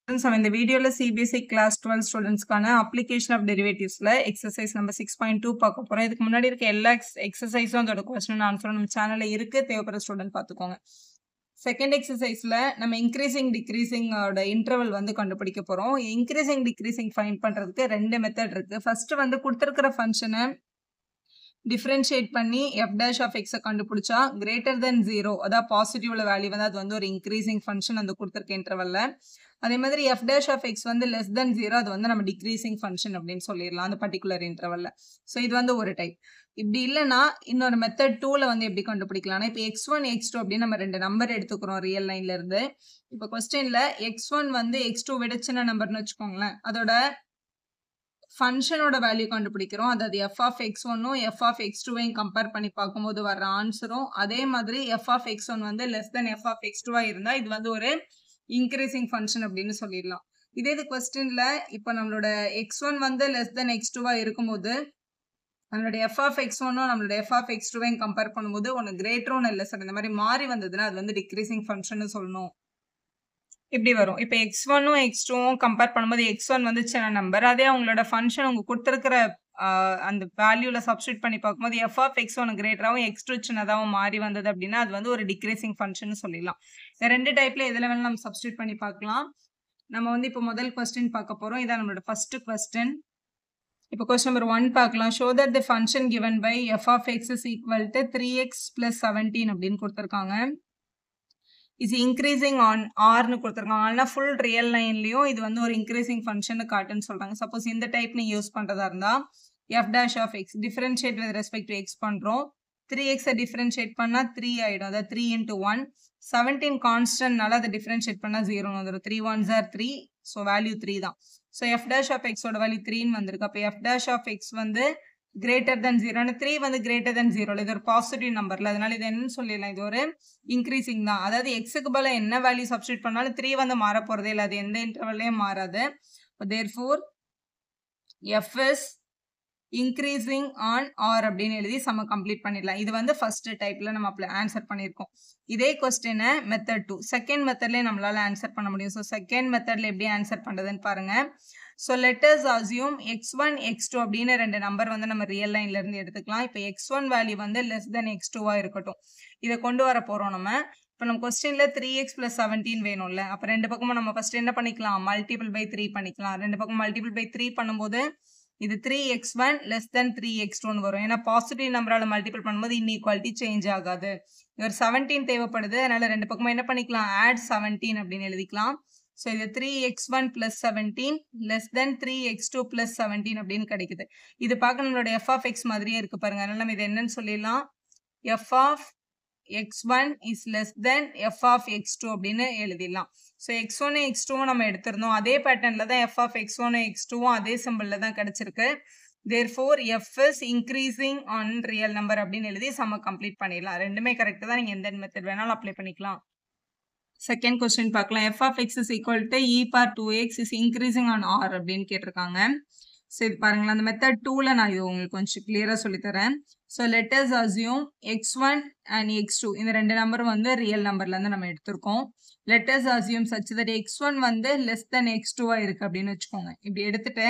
நம்ம இந்த வீடியோல சிபிஎஸ்இ கிளாஸ் 12 ஸ்டூடெண்ட்ஸ்க்கான அப்ளிகேஷன் ஆஃப் டெரிவேட்டிவ்ஸ்ல எக்ஸசைஸ் நம்பர் 6.2 பார்க்க போறோம். இதுக்கு முன்னாடி இருக்க எல்லா எக்ஸசைஸும் அதோட கொஸ்டின் ஆன்சரும் நம்ம சேனல்ல இருக்கு. தேவைப்படுற ஸ்டூடெண்ட் பார்த்துக்கோங்க. செகண்ட் எக்ஸசைஸ்ல நம்ம இன்க்ரீசிங் டிக்ரீசிங் ஓட இன்டர்வல் வந்து கண்டுபிடிக்க போறோம். இன்க்ரீசிங் டிக்ரீசிங் ஃபைண்ட் பண்றதுக்கு ரெண்டு மெத்தட் இருக்கு. ஃபர்ஸ்ட் வந்து கொடுத்திருக்கிற ஃபங்க்ஷனை டிஃபரன்ஷியேட் பண்ணி f dash of x கண்டுபிடிச்சா greater than 0 அதாவது பாசிட்டிவ்ல வேல்யூ வந்து அது வந்து ஒரு இன்க்ரீசிங் ஃபங்க்ஷன் அந்த கொடுத்திருக்க இன்டர்வல்ல. அதே மாதிரி f dash of x வந்து less than 0 அது வந்து நம்ம டிக்ரீசிங் ஃபங்க்ஷன் அப்படின்னு சொல்லிடலாம் அந்த பர்டிகுலர் இன்டர்வல்ல. ஸோ இது வந்து ஒரு டைப். இப்படி இல்லைன்னா இன்னொரு மெத்தட் 2ல வந்து எப்படி கண்டுபிடிக்கலாம்னா இப்போ x1 x2 அப்படின்னு நம்ம ரெண்டு நம்பர் எடுத்துக்கிறோம் ரியல் லைன்ல இருந்து. இப்போ கொஸ்டின்ல x1 வந்து x2 விட சின்ன நம்பர்னு வச்சுக்கோங்களேன். அதோட ஃபங்க்ஷனோட வேல்யூ கண்டுபிடிக்கிறோம். அதாவது f of x1 f of x2வையும் கம்பேர் பண்ணி பார்க்கும்போது வர்ற ஆன்சரும் அதே மாதிரி f of x1 வந்து less than f of x2 இருந்தா இது வந்து ஒரு இன்க்ரீசிங் ஃபங்க்ஷன் அப்படின்னு சொல்லிடலாம். இதே இது கொஸ்டின்ல இப்போ நம்மளோட x1 வந்து லெஸ் தென் x2 இருக்கும்போது நம்மளோட f of x1 நம்மளோட f of x2வையும் கம்பேர் பண்ணும்போது ஒன்று கிரேட்டர் ஒன்று இல்லை சார் இந்த மாதிரி மாறி வந்ததுன்னா அது வந்து டிக்ரீசிங் ஃபங்க்ஷன் சொல்லணும். இப்படி வரும். இப்போ x1 x2 கம்பேர் பண்ணும்போது x1 வந்து சின்ன நம்பர். அதே அவங்களோட ஃபங்க்ஷன் அவங்க கொடுத்துருக்கிற அந்த வேல்யூல சப்ஸ்டியூட் பண்ணி பார்க்கும்போது f of x1 கிரேட்டராகவும் x2 சின்னதாகவும் மாறி வந்தது அப்படின்னா அது வந்து ஒரு டிக்ரீசிங் ஃபங்க்ஷன் சொல்லலாம். இந்த ரெண்டு டைப்ல எதுல வேணாலும் நம்ம சப்ஸ்டியூட் பண்ணி பார்க்கலாம். நம்ம வந்து இப்போ முதல் கொஸ்டின் பார்க்க போறோம். இதான் நம்மளோட ஃபர்ஸ்ட் கொஸ்டின். இப்போ கொஸ்டின் நம்பர் 1 பார்க்கலாம். Show that the function given by f of x is equal to 3x plus 17 அப்படின்னு கொடுத்துருக்காங்க. இஸ் இன்க்ரீசிங் ஆன் ஆர்னு கொடுத்துருக்காங்க. ஆனால் ஃபுல் ரியல் லைன்லையும் இது வந்து ஒரு இன்க்ரீசிங் ஃபங்க்ஷன் காட்டுன்னு சொல்றாங்க. சப்போஸ் இந்த டைப் நீ யூஸ் பண்றதா இருந்தா f dash of x differentiate with respect to x பண்றோம். 3x டிஃபரன்ஷியேட் பண்ணா 3 ஆயிடும். அதாவது 3 into 1 17 கான்ஸ்டன்ட்னால அதை டிஃபரன்ஷியேட் பண்ணா 0 வந்துடும். 3 1s are 3. ஸோ வேல்யூ 3 தான். So f dash of x ஓட வேல்யூ 3ன்னு வந்திருக்கு. அப்போ f dash of x வந்து கிரேட்டர் தென் 0. 3 வந்து கிரேட்டர் தென் 0 இது ஒரு பாசிட்டிவ் நம்பர்ல. அதனால இது என்னன்னு சொல்லிடலாம், இது ஒரு இன்க்ரீசிங் தான். அதாவது எக்ஸுக்கு பதிலா என்ன வேல்யூ சப்ஸ்டியூட் பண்ணாலும் 3 வந்து மாற போறதே இல்லை. அது எந்த இன்டர்வல்லையும் மாறாது. Therefore f is increasing on r அப்படின்னு எழுதி சம்ம கம்ப்ளீட் பண்ணிடலாம். இது வந்து ஃபர்ஸ்ட் டைப்ல நம்ம ஆன்சர் பண்ணியிருக்கோம். இதே கொஸ்டினை மெத்தட் 2 செகண்ட் மெத்தட்லயே நம்மளால ஆன்சர் பண்ண முடியும். ஸோ செகண்ட் மெத்தட்ல எப்படி ஆன்சர் பண்றதுன்னு பாருங்க. So let us assume x1 x2 அப்படின்னு ரெண்டு நம்பர் வந்து நம்ம ரியல் லைன்ல இருந்து எடுத்துக்கலாம். இப்போ x1 வேல்யூ வந்து லெஸ் தென் x2வா இருக்கட்டும். இதை கொண்டு வர போறோம் நம்ம. இப்போ நம்ம கொஸ்டின்ல 3x plus 17 வேணும்ல. அப்போ ரெண்டு பக்கமும் நம்ம ஃபர்ஸ்ட் என்ன பண்ணிக்கலாம், மல்டிபிள் பை 3 பண்ணிக்கலாம். ரெண்டு பக்கம் மல்டிபிள் பை 3 பண்ணும்போது இது 3x1 less than 3x2 வரும். ஏன்னா பாசிட்டிவ் நம்பரால மல்டிபிள் பண்ணும்போது இன்இக்வாலிட்டி சேஞ்ச் ஆகாது. ஒரு 17 தேவைப்படுது. அதனால ரெண்டு பக்கமும் என்ன பண்ணிக்கலாம், ஆட் 17 அப்படின்னு எழுதிக்கலாம். ஸோ இது 3x1 plus 17 less than 3x2 plus 17 அப்படின்னு கிடைக்குது. இது பார்க்க நம்மளோட f of x மாதிரியே இருக்கு பாருங்க. அதனால நம்ம இது என்னன்னு சொல்லிடலாம், f of x1 is less than f of x2 அப்படின்னு எழுதிடலாம். ஸோ x1 x2 நம்ம எடுத்திருந்தோம். அதே பேட்டர்ன்ல தான் f of x1 x2 அதே சிம்பிள்ல தான் கிடைச்சிருக்கு. therefore f is increasing on real number அப்படின்னு எழுதி சம்ம கம்ப்ளீட் பண்ணிடலாம். ரெண்டுமே கரெக்ட் தான். நீங்க எந்த மெத்தட் வேணாலும் அப்ளை பண்ணிக்கலாம். செகண்ட் கொஸ்டின் பார்க்கலாம். f of x is equal to e power 2x is increasing on r அப்படின்னு கேட்டிருக்காங்க. ஸோ இது பாருங்களேன், அந்த மெத்தட் 2ல நான் இது உங்களுக்கு கொஞ்சம் கிளியரா சொல்லித்தரேன். So let us assume x1 and x2 இந்த ரெண்டு நம்பரும் வந்து ரியல் நம்பர்ல இருந்து நம்ம எடுத்திருக்கோம். Let us assume such that x1 வந்து லெஸ் தென் x2வா இருக்கு அப்படின்னு வச்சுக்கோங்க. இப்படி எடுத்துட்டு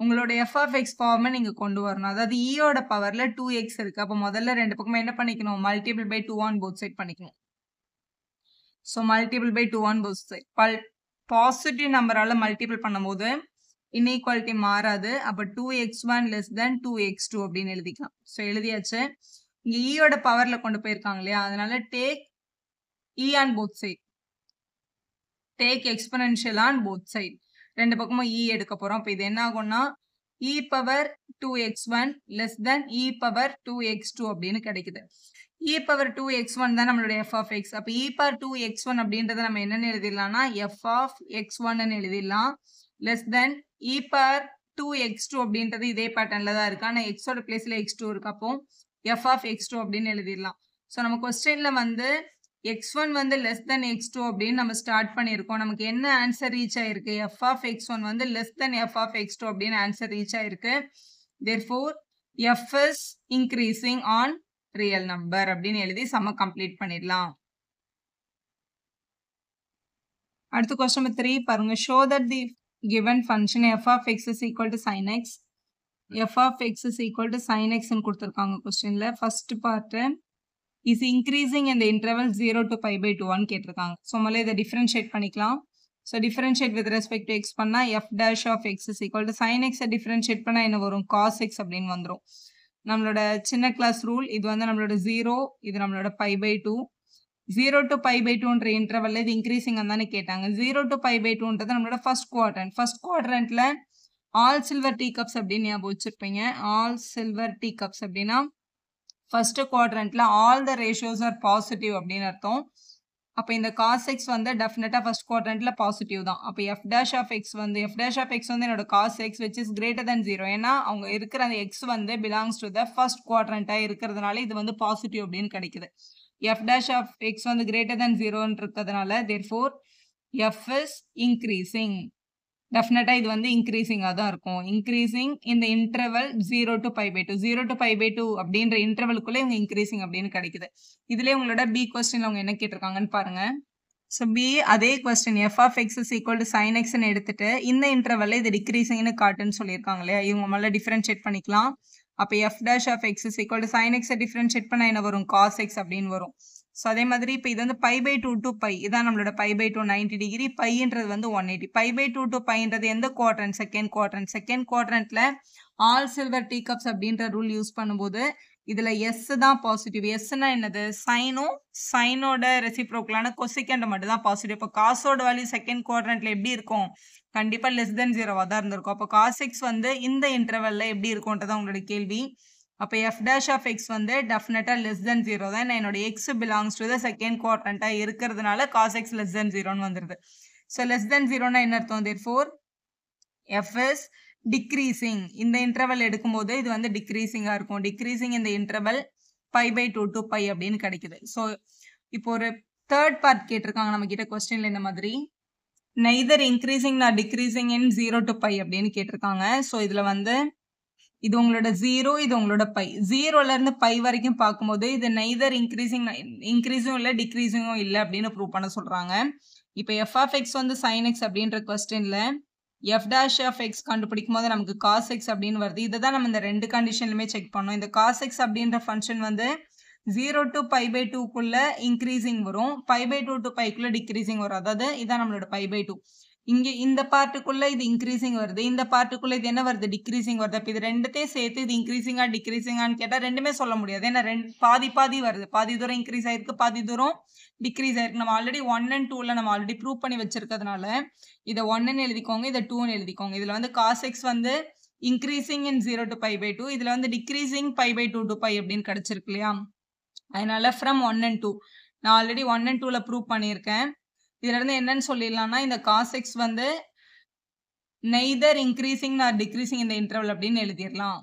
உங்களோட f of x ஃபார்மை நீங்க கொண்டு வரணும். அதாவது ஈயோட பவர்ல 2x இருக்கு. அப்போ முதல்ல ரெண்டு பக்கமும் என்ன பண்ணிக்கணும், multiple by 2 on both side பண்ணிக்கணும். So multiple by 2 on both side. Positive நம்பரால மல்டிபிள் பண்ணும்போது இன்இக்வாலிட்டி மாறாது. அப்போ 2x1 less than 2x2 அப்படின்னு எழுதிக்கலாம். ஸோ எழுதியாச்சு. இங்க ஈயோட பவர்ல கொண்டு போயிருக்காங்க இல்லையா, அதனால take e on both side. Take exponential on both side. ரெண்டு பக்கமும் e எடுக்க போறோம். அப்போ இது என்ன ஆகும்னா e power 2x1 less than e power 2x2 அப்படின்னு கிடைக்குது. e power 2x1 தான் நம்மளுடைய f of x. அப்போ e power 2x1 அப்படின்றத நம்ம என்னன்னு எழுதிடலாம்னா f of x1 எழுதிடலாம். less than e power 2x2 அப்படின்றது இதே பேட்டர்ன்ல தான் இருக்கு. ஆனால் x ஓட பிளேஸ்ல x2 இருக்கு. அப்போ f of x2 அப்படின்னு எழுதிடலாம். ஸோ நம்ம கொஸ்டின்ல வந்து x1 வந்து less than x2 அப்படின்னு நம்ம ஸ்டார்ட் பண்ணியிருக்கோம். நமக்கு என்ன ஆன்சர் ரீச் ஆயிருக்கு, f of x1 வந்து less than f of x2 அப்படின்னு ஆன்சர் ரீச் ஆயிருக்கு. therefore f is increasing on real number அப்படின்னு எழுதி சம்ம கம்ப்ளீட் பண்ணிடலாம். அடுத்து கொஸ்டின் நம்பர் 3 பாருங்க. Show that the given function f of x is equal to sin x. f of x is equal to sin x ன்னு கொடுத்திருக்காங்க கொஸ்டின்ல. First part is increasing in the interval 0 to pi by 2 ன்னு கேட்டிருக்காங்க. So முதல்ல இதை differentiate பண்ணிக்கலாம். So differentiate with respect to X பண்ணா f dash of x is equal to sin x differentiate பண்ணா என்ன வரும்? cos x அப்படின்னு வந்துரும். நம்மளோட சின்ன கிளாஸ் ரூல் இது வந்து நம்மளோட 0, இது நம்மளோட pi by 2. 0 to pi by 2ன்ற இன்டர்வல்ல இது இன்க்ரீசிங் தானே கேட்டாங்க. 0 to pi by 2ன்றது நம்மளோட ஃபர்ஸ்ட் குவாட்ரண்ட். ஃபர்ஸ்ட் குவாட்ரண்ட்ல ஆல் சில்வர் டீ கப்ஸ் அப்படின்னு ஞாபகம் வச்சிருப்பீங்க. ஆல் சில்வர் டீ கப்ஸ் அப்படின்னா ஃபர்ஸ்ட் குவாட்ரண்ட்ல all the ratios are positive அப்படின்னு அர்த்தம். அப்போ இந்த cos x வந்து டெஃபினட்டா ஃபர்ஸ்ட் குவாட்ரண்ட்ல பாசிட்டிவ் தான். அப்போ f dash of x வந்து என்னோட cos x which is greater than 0. ஏன்னா அவங்க இருக்கிற அந்த x வந்து belongs to the first quadrant இருக்கிறதுனால இது வந்து பாசிட்டிவ் அப்படின்னு கிடைக்குது. f dash of x வந்து greater than 0 இருக்கிறதுனால therefore f is increasing. டெஃபினட்டா இது வந்து இன்க்ரீசிங்கா தான் இருக்கும். இன்க்ரீசிங் இந்த interval 0 to pi by 2. 0 to pi by 2 அப்படின்ற இன்டர்வலுக்குள்ள இவங்க இன்க்ரீசிங் அப்படின்னு கிடைக்குது. இதுலயே உங்களோட பி கொஸ்டின்ல அவங்க என்ன கேட்டிருக்காங்கன்னு பாருங்க. ஸோ பி அதே question f of x is equal to sin x ன்னு எடுத்துட்டு இந்த இன்டர்வல்ல இது டிக்ரீசிங்னு காட்டுன்னு சொல்லியிருக்காங்க இல்லையா? இவங்க முதல்ல டிஃபரன்ஷியேட் பண்ணிக்கலாம். அப்போ f dash of x is equal to sin x differentiate பண்ணா என்ன வரும்? cos x அப்படின்னு வரும். ஸோ அதே மாதிரி இப்போ இது வந்து pi by 2 to pi. இதான் நம்மளோட pi by 2 90 டிகிரி. பைன்றது வந்து 180. pi by 2 to piன்றது எந்த குவாட்ரண்ட்? Second quadrant. செகண்ட் குவாட்ரண்ட்ல ஆல் சில்வர் டீ கப்ஸ் அப்படின்ற ரூல் யூஸ் பண்ணும்போது இதுல எஸ் தான் பாசிட்டிவ். எஸ்னா என்னது? சைனும் சைனோட ரெசிப்ரோக்கலான கொசிகண்ட் மட்டும் தான் பாசிட்டிவ். இப்போ காசோட வேல்யூ செகண்ட் குவாட்ரண்ட்ல எப்படி இருக்கும்? கண்டிப்பா லெஸ் தென் 0வா தான் இருந்திருக்கும். அப்போ cos x வந்து இந்த இன்டர்வல்ல எப்படி இருக்கும்ன்றதான் உங்களோட கேள்வி. அப்போ f dash of x வந்து டெஃபினட்டா லெஸ் தென் 0 தான். என்னோட x belongs to the second குவாட்ரண்டா இருக்கிறதுனால cos x லெஸ் தென் 0ன்னு வந்துருது. ஸோ லெஸ் தென் 0னா என்ன அர்த்தம்? therefore f is decreasing. இந்த இன்டர்வல் எடுக்கும்போது இது வந்து டிக்ரீசிங்கா இருக்கும். டிக்ரீசிங் இந்த interval pi by 2 to pi அப்படின்னு கிடைக்குது. ஸோ இப்போ ஒரு தேர்ட் பார்ட் கேட்டிருக்காங்க நம்ம கிட்ட கொஸ்டின்ல இந்த மாதிரி நெய்தர் இன்க்ரீசிங் நா டிக்ரீசிங் இன் 0 to pi அப்படின்னு கேட்டிருக்காங்க. ஸோ இதுல வந்து இது உங்களோட 0, இது உங்களோட பை. 0ல இருந்து பை வரைக்கும் பார்க்கும்போது இது நெய்தர் இன்க்ரீஸும் இல்லை டிக்ரீஸிங்கும் இல்லை அப்படின்னு ப்ரூவ் பண்ண சொல்றாங்க. இப்போ f of x வந்து sin x அப்படின்ற கொஸ்டின்ல f dash of x கண்டுபிடிக்கும் போது நமக்கு cos x அப்படின்னு வருது. இதை தான் நம்ம இந்த ரெண்டு கண்டிஷன்லுமே செக் பண்ணோம். இந்த cos x அப்படின்ற ஃபங்க்ஷன் வந்து 0 to pi by 2க்குள்ள இன்க்ரீசிங் வரும். pi by 2 to piக்குள்ள டிக்ரீசிங் வரும். அதாவது இதான் நம்மளோட pi by 2. இங்க இந்த பார்ட்டுக்குள்ள இது இன்க்ரீசிங் வருது. இந்த பார்ட்டுக்குள்ள இது என்ன வருது? டிக்ரீசிங் வருது. அப்ப இது ரெண்டுத்தையும் சேர்த்து இது இன்க்ரீசிங்கா டிக்ரீசிங்கான்னு கேட்டா ரெண்டுமே சொல்ல முடியாது. ஏன்னா பாதி பாதி வருது. பாதி தூரம் இன்க்ரீஸ் ஆயிருக்கு, பாதி தூரம் டிக்ரீஸ் ஆயிருக்கு. நம்ம ஆல்ரெடி 1 and 2ல நம்ம ஆல்ரெடி ப்ரூவ் பண்ணி வச்சிருக்கிறதுனால இதை 1ன்னு எழுதிக்கோங்க, இதை 2ன்னு எழுதிக்கோங்க. இதுல வந்து cos x வந்து increasing in 0 to pi by 2. இதுல வந்து decreasing pi by 2 to pi அப்படின்னு கிடைச்சிருக்கு இல்லையா? அதனால ஃப்ரம் 1 and 2 நான் ஆல்ரெடி 1 and 2ல ப்ரூவ் பண்ணியிருக்கேன். இதுல இருந்து என்னன்னு சொல்லிடலாம்னா இந்த cos x வந்து நெய்தர் இன்க்ரீசிங் ஆர் டிக்ரீசிங் இந்த இன்டர்வல் அப்படின்னு எழுதிடலாம்.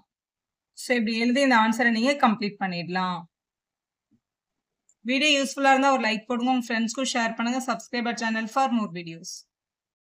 ஸோ இப்படி எழுதி இந்த ஆன்சரை நீங்க கம்ப்ளீட் பண்ணிடலாம். வீடியோ யூஸ்ஃபுல்லா இருந்தா ஒரு லைக் போடுங்க, உங்க ஃப்ரெண்ட்ஸ்க்கும் ஷேர் பண்ணுங்க. Subscriber channel for more videos.